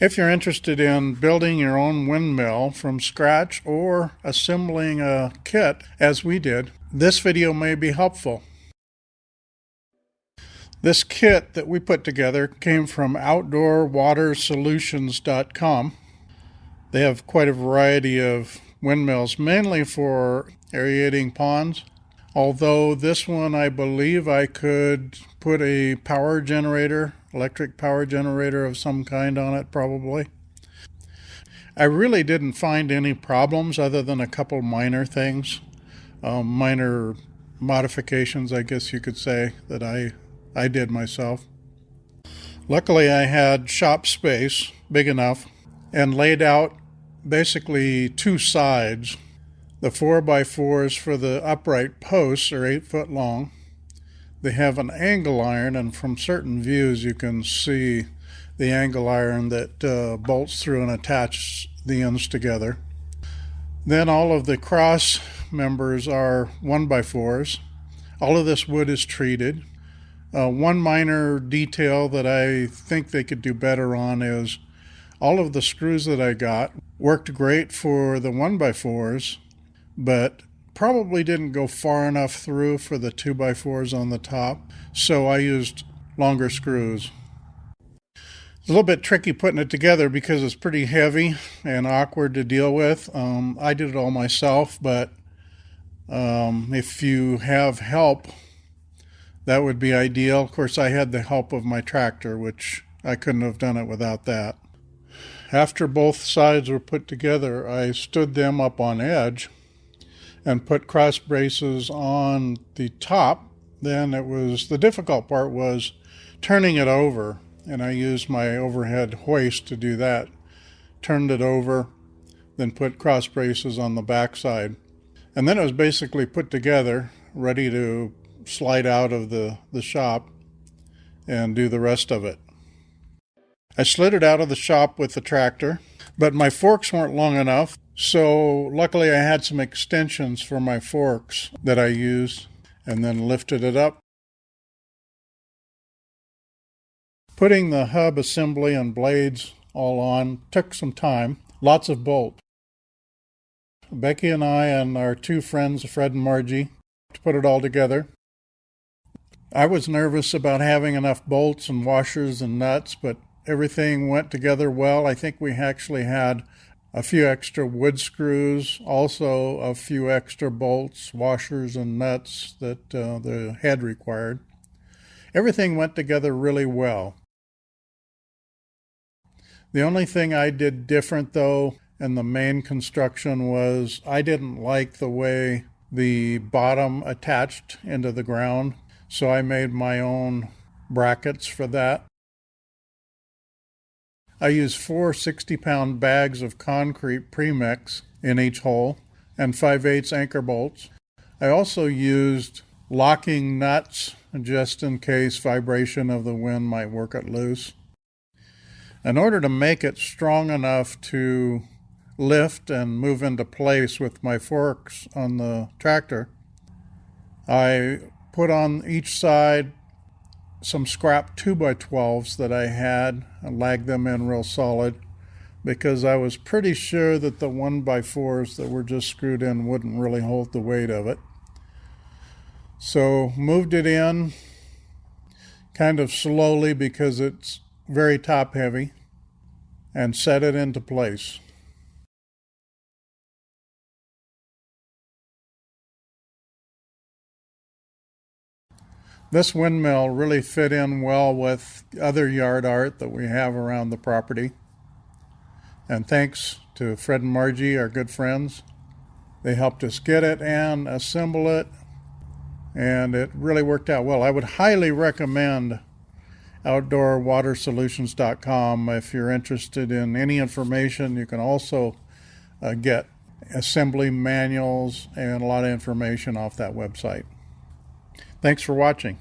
If you're interested in building your own windmill from scratch or assembling a kit, as we did, this video may be helpful. This kit that we put together came from OutdoorWaterSolutions.com. They have quite a variety of windmills, mainly for aerating ponds. Although this one, I believe I could put a power generator, electric power generator of some kind on it, probably. I really didn't find any problems other than a couple minor things, minor modifications, I guess you could say, that I did myself. Luckily, I had shop space big enough and laid out basically two sides. The 4x4s for the upright posts are 8 foot long. They have an angle iron, and from certain views you can see the angle iron that bolts through and attaches the ends together. Then all of the cross members are 1x4s. All of this wood is treated. One minor detail that I think they could do better on is all of the screws that I got worked great for the 1x4s, but probably didn't go far enough through for the 2x4s on the top, so I used longer screws. It's a little bit tricky putting it together because it's pretty heavy and awkward to deal with. I did it all myself, but if you have help, that would be ideal. Of course, I had the help of my tractor, which I couldn't have done it without that. After both sides were put together, I stood them up on edge and put cross braces on the top. Then the difficult part was turning it over, and I used my overhead hoist to do that. Turned it over, then put cross braces on the back side. And then it was basically put together, ready to slide out of the shop and do the rest of it. I slid it out of the shop with the tractor, but my forks weren't long enough, so luckily I had some extensions for my forks that I used, and then lifted it up. Putting the hub assembly and blades all on took some time, lots of bolts. Becky and I and our two friends, Fred and Margie, to put it all together. I was nervous about having enough bolts and washers and nuts, but everything went together well. I think we actually had a few extra wood screws, also a few extra bolts, washers, and nuts that the head required. Everything went together really well. The only thing I did different, though, in the main construction was I didn't like the way the bottom attached into the ground, so I made my own brackets for that. I used 4 60-pound bags of concrete premix in each hole and 5/8 anchor bolts. I also used locking nuts just in case vibration of the wind might work it loose. In order to make it strong enough to lift and move into place with my forks on the tractor, I put on each side some scrap 2x12s that I had and lagged them in real solid because I was pretty sure that the 1x4s that were just screwed in wouldn't really hold the weight of it. So moved it in kind of slowly because it's very top heavy and set it into place. This windmill really fit in well with other yard art that we have around the property. And thanks to Fred and Margie, our good friends. They helped us get it and assemble it, and it really worked out well. I would highly recommend OutdoorWaterSolutions.com if you're interested in any information. You can also get assembly manuals and a lot of information off that website. Thanks for watching.